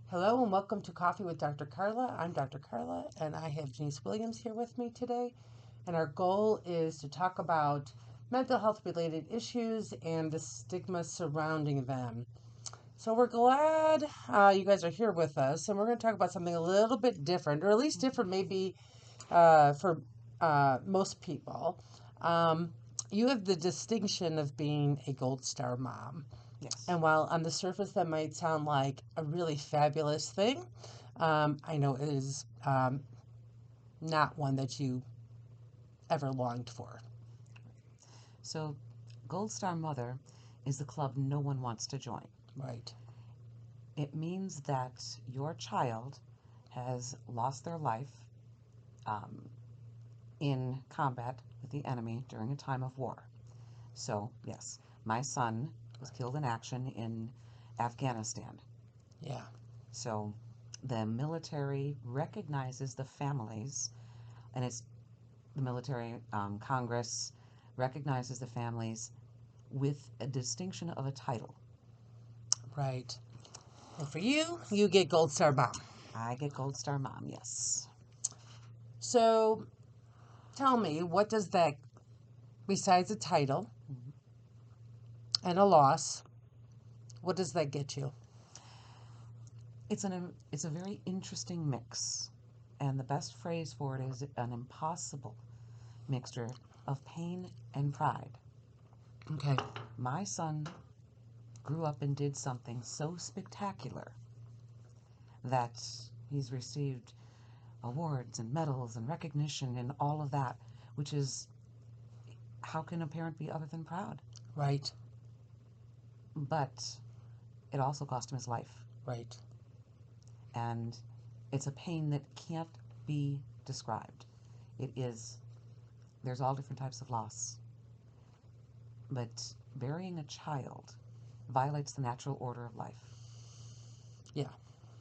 Hello and welcome to Coffee with Dr. Carla. I'm Dr. Carla and I have Denise Williams here with me today. And our goal is to talk about mental health related issues and the stigma surrounding them. So we're glad you guys are here with us, and we're going to talk about something a little bit different, or at least different maybe for most people. Um, you have the distinction of being a Gold Star mom. Yes. And while on the surface that might sound like a really fabulous thing, I know it is not one that you ever longed for. So, Gold Star Mother is the club no one wants to join. Right. It means that your child has lost their life um, in combat with the enemy during a time of war. So, yes, my son was killed in action in Afghanistan. Yeah. So, the military recognizes the families, and it's the military Congress recognizes the families with a distinction of a title. Right. And for you, you get Gold Star mom. I get Gold Star Mom, yes. So tell me, what does that, besides a title Mhm. and a loss, what does that get you? It's a very interesting mix, and the best phrase for it is an impossible mixture of pain and pride. Okay. My son grew up and did something so spectacular that he's received awards and medals and recognition and all of that, which is how can a parent be other than proud? Right. But it also cost him his life. Right. And it's a pain that can't be described. It is, there's all different types of loss. But burying a child violates the natural order of life. Yeah.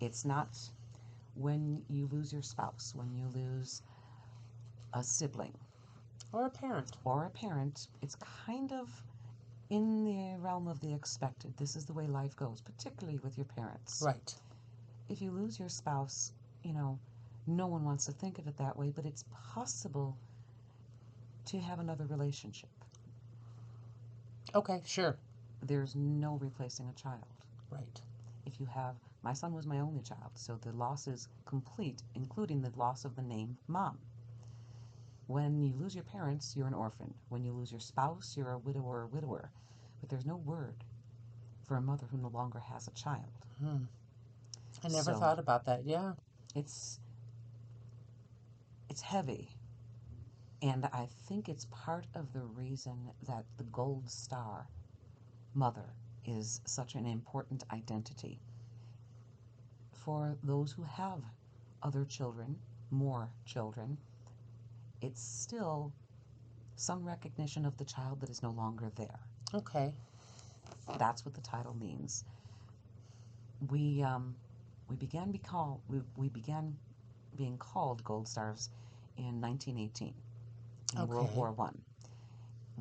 It's not when you lose your spouse, when you lose a sibling Or a parent. or a parent, it's kind of in the realm of the expected. This is the way life goes, particularly with your parents. Right. If you lose your spouse, you know, no one wants to think of it that way, but it's possible to have another relationship. Okay, sure. There's no replacing a child. Right. If you have, my son was my only child, so the loss is complete, including the loss of the name mom. When you lose your parents, you're an orphan. When you lose your spouse, you're a widower or widower. But there's no word for a mother who no longer has a child. Hmm. I never So thought about that. Yeah. it's it's heavy, and I think it's part of the reason that the gold star mother is such an important identity for those who have other children, more children. It's still some recognition of the child that is no longer there. Okay. That's what the title means. We we began be call, we began being called Gold Stars in 1918 in World Okay. War One,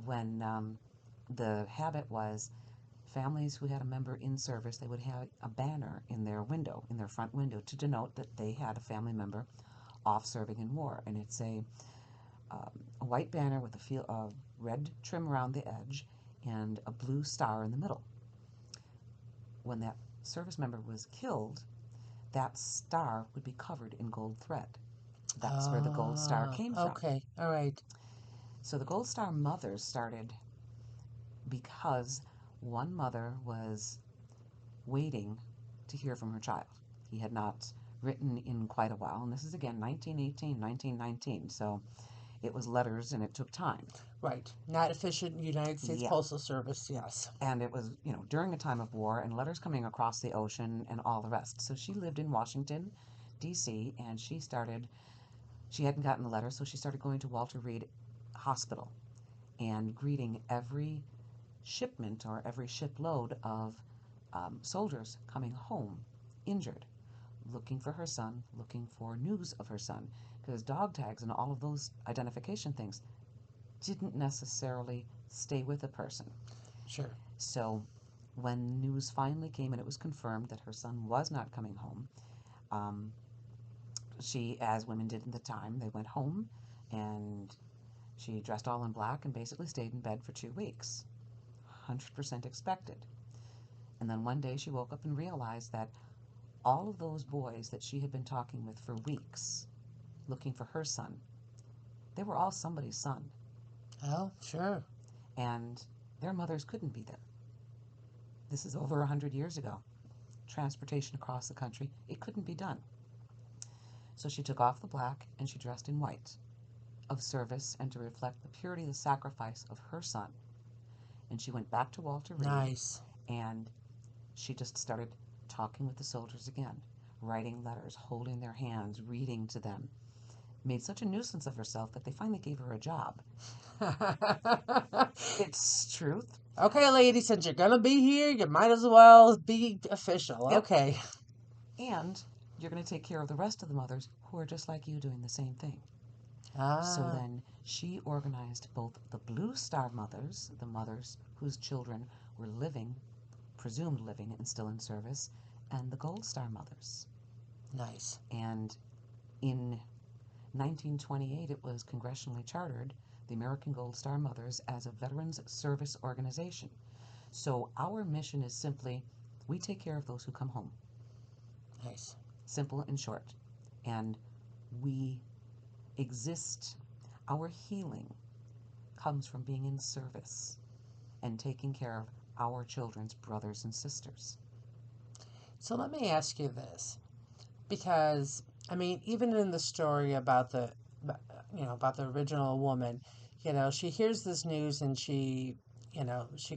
when the habit was families who had a member in service, they would have a banner in their window, in their front window, to denote that they had a family member off serving in war. And it's a white banner with a red trim around the edge and a blue star in the middle. When that service member was killed, that star would be covered in gold thread. That's where the gold star came from. Okay. All right. So the Gold Star mothers started because one mother was waiting to hear from her child. He had not written in quite a while, and this is again 1918, 1919, so it was letters and it took time. Right. Not efficient United States Yeah. Postal Service. Yes. And it was, during a time of war and letters coming across the ocean and all the rest. So she lived in Washington, D.C., and she hadn't gotten the letter, so she started going to Walter Reed Hospital and greeting every shipment or every shipload of soldiers coming home injured, looking for her son, looking for news of her son, because dog tags and all of those identification things didn't necessarily stay with a person. Sure. So when news finally came and it was confirmed that her son was not coming home, um, she, as women did at the time, they went home and she dressed all in black and basically stayed in bed for 2 weeks. 100% expected. And then one day she woke up and realized that all of those boys that she had been talking with for weeks, looking for her son, they were all somebody's son. Oh, sure. And their mothers couldn't be there. This is over 100 years ago. Transportation across the country, it couldn't be done. So she took off the black and she dressed in white, of service and to reflect the purity of the sacrifice of her son. And she went back to Walter Reed. Nice. And she just started talking with the soldiers again, writing letters, holding their hands, reading to them. Made such a nuisance of herself that they finally gave her a job. It's truth. Okay, lady, since you're gonna be here, you might as well be official. Yep. Okay. And you're going to take care of the rest of the mothers who are just like you doing the same thing. Ah. So then she organized both the Blue Star mothers, the mothers whose children were living, presumed living and still in service, and the Gold Star mothers. Nice. And in 1928, it was congressionally chartered, the American Gold Star Mothers, as a veterans service organization. So our mission is simply, we take care of those who come home. Nice. Simple and short. And we exist, our healing comes from being in service and taking care of our children's brothers and sisters. So let me ask you this, because I mean, even in the story about the, about the original woman, she hears this news and she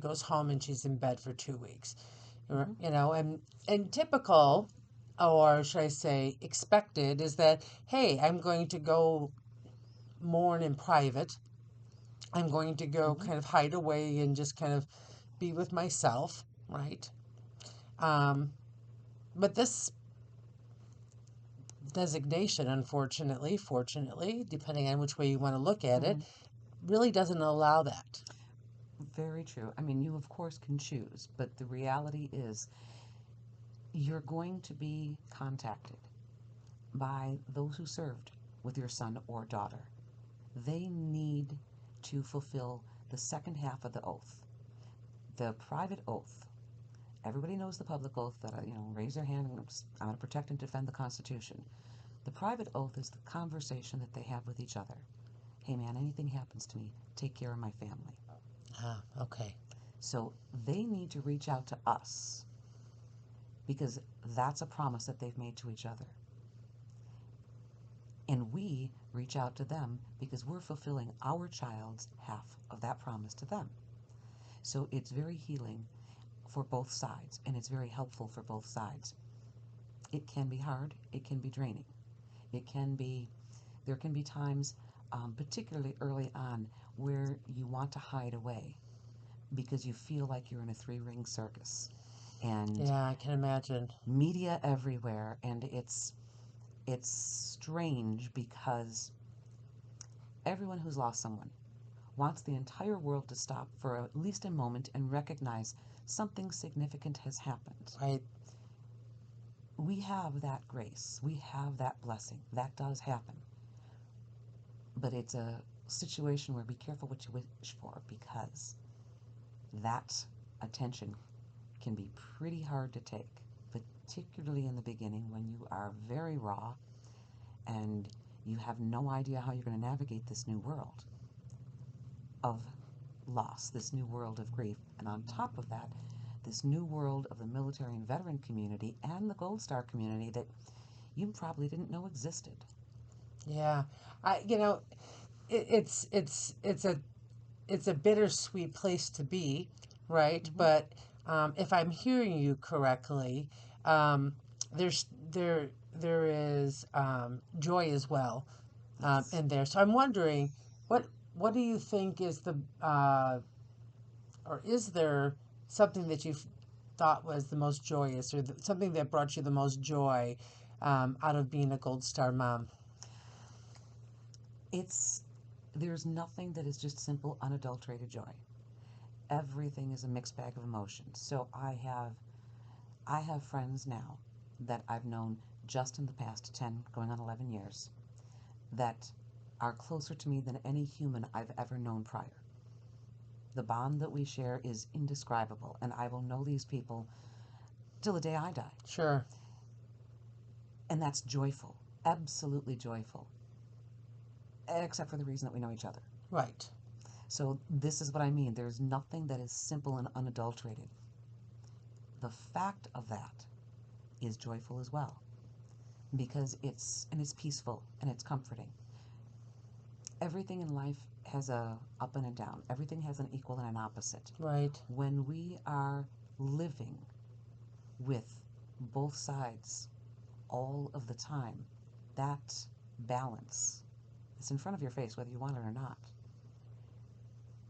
goes home and she's in bed for 2 weeks, and typical, or should I say expected, is that, hey, I'm going to go mourn in private. I'm going to go kind of hide away and just kind of be with myself, right? But this designation, unfortunately, fortunately, depending on which way you want to look at it, really doesn't allow that. Very true. I mean, you of course can choose, but the reality is you're going to be contacted by those who served with your son or daughter. They need to fulfill the second half of the oath, the private oath. Everybody knows the public oath that, raise their hand and I'm going to protect and defend the Constitution. The private oath is the conversation that they have with each other. Hey man, anything happens to me, take care of my family. Ah, okay. So they need to reach out to us because that's a promise that they've made to each other. And we reach out to them because we're fulfilling our child's half of that promise to them. So it's very healing for both sides, and it's very helpful for both sides. It can be hard, it can be draining. There can be times, particularly early on, where you want to hide away because you feel like you're in a three-ring circus. And yeah, I can imagine. Media everywhere, and it's strange because everyone who's lost someone wants the entire world to stop for at least a moment and recognize something significant has happened. Right. We have that grace. We have that blessing. That does happen. But it's a situation where be careful what you wish for because that attention can be pretty hard to take, particularly in the beginning when you are very raw and you have no idea how you're going to navigate this new world of loss, this new world of grief. And on top of that, this new world of the military and veteran community and the Gold Star community that you probably didn't know existed. Yeah, it's a bittersweet place to be, right? But if I'm hearing you correctly, there's there is joy as well in there. So I'm wondering, what do you think is or is there something that you thought was the most joyous, or something that brought you the most joy out of being a Gold Star mom? There's nothing that is just simple, unadulterated joy. everything is a mixed bag of emotions. So I have friends now that I've known just in the past 10, going on 11 years, that are closer to me than any human I've ever known prior. The bond that we share is indescribable, and I will know these people till the day I die. Sure. And that's joyful, absolutely joyful, except for the reason that we know each other. Right. So this is what I mean. There's nothing that is simple and unadulterated. The fact of that is joyful as well, because it's peaceful and it's comforting. Everything in life has a up and a down. Everything has an equal and an opposite. Right. When we are living with both sides all of the time, that balance is in front of your face, whether you want it or not,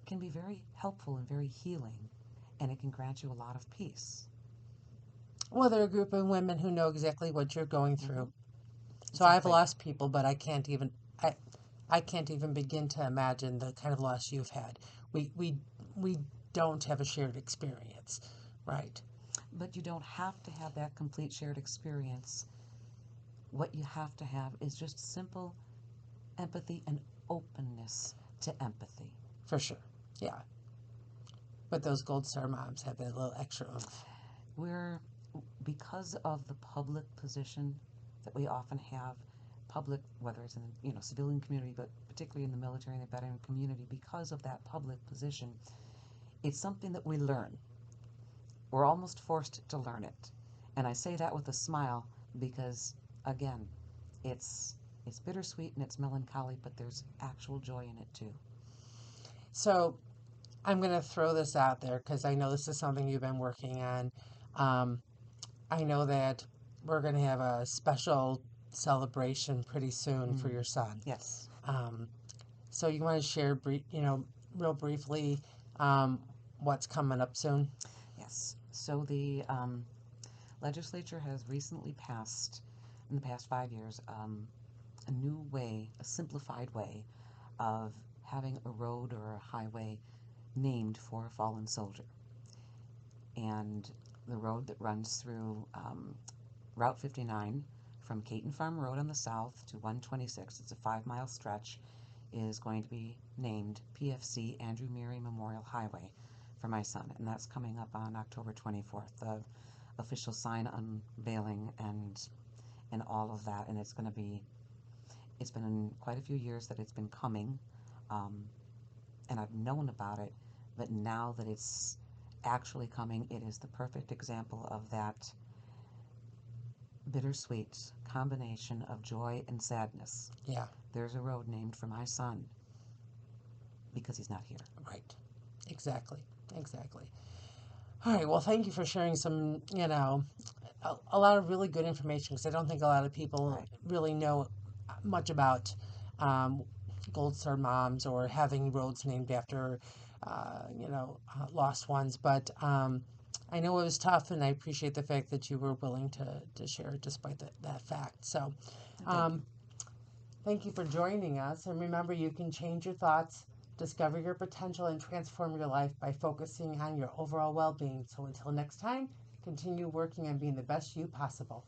can be very helpful and very healing, and it can grant you a lot of peace. Well, they're a group of women who know exactly what you're going through. So Exactly. I've lost people, but I can't even begin to imagine the kind of loss you've had. We don't have a shared experience, right? But you don't have to have that complete shared experience. What you have to have is just simple empathy and openness to empathy. For sure, yeah. But those Gold Star moms have that little extra oomph. Because of the public position that we often have, public, whether it's in the civilian community, but particularly in the military and the veteran community, because of that public position, it's something that we learn. We're almost forced to learn it. And I say that with a smile because, again, it's bittersweet and it's melancholy, but there's actual joy in it too. So I'm going to throw this out there because I know this is something you've been working on. I know that we're going to have a special celebration pretty soon for your son. Yes. So you want to share, real briefly, what's coming up soon? Yes. So the legislature has recently passed, in the past 5 years, a new way, a simplified way of having a road or a highway named for a fallen soldier. And the road that runs through Route 59 from Caton Farm Road on the south to 126, it's a 5-mile stretch, is going to be named PFC Andrew Murray Memorial Highway for my son. And that's coming up on October 24th, the official sign unveiling and all of that. And it's been quite a few years that it's been coming, and I've known about it, but now that it's actually coming, it is the perfect example of that bittersweet combination of joy and sadness. Yeah. There's a road named for my son because he's not here. Right. Exactly. All right. Well, thank you for sharing some, a lot of really good information because I don't think a lot of people really know much about Gold Star moms or having roads named after, lost ones. But I know it was tough, and I appreciate the fact that you were willing to share it despite that fact. So thank you for joining us. And remember, you can change your thoughts, discover your potential, and transform your life by focusing on your overall well-being. So until next time, continue working on being the best you possible.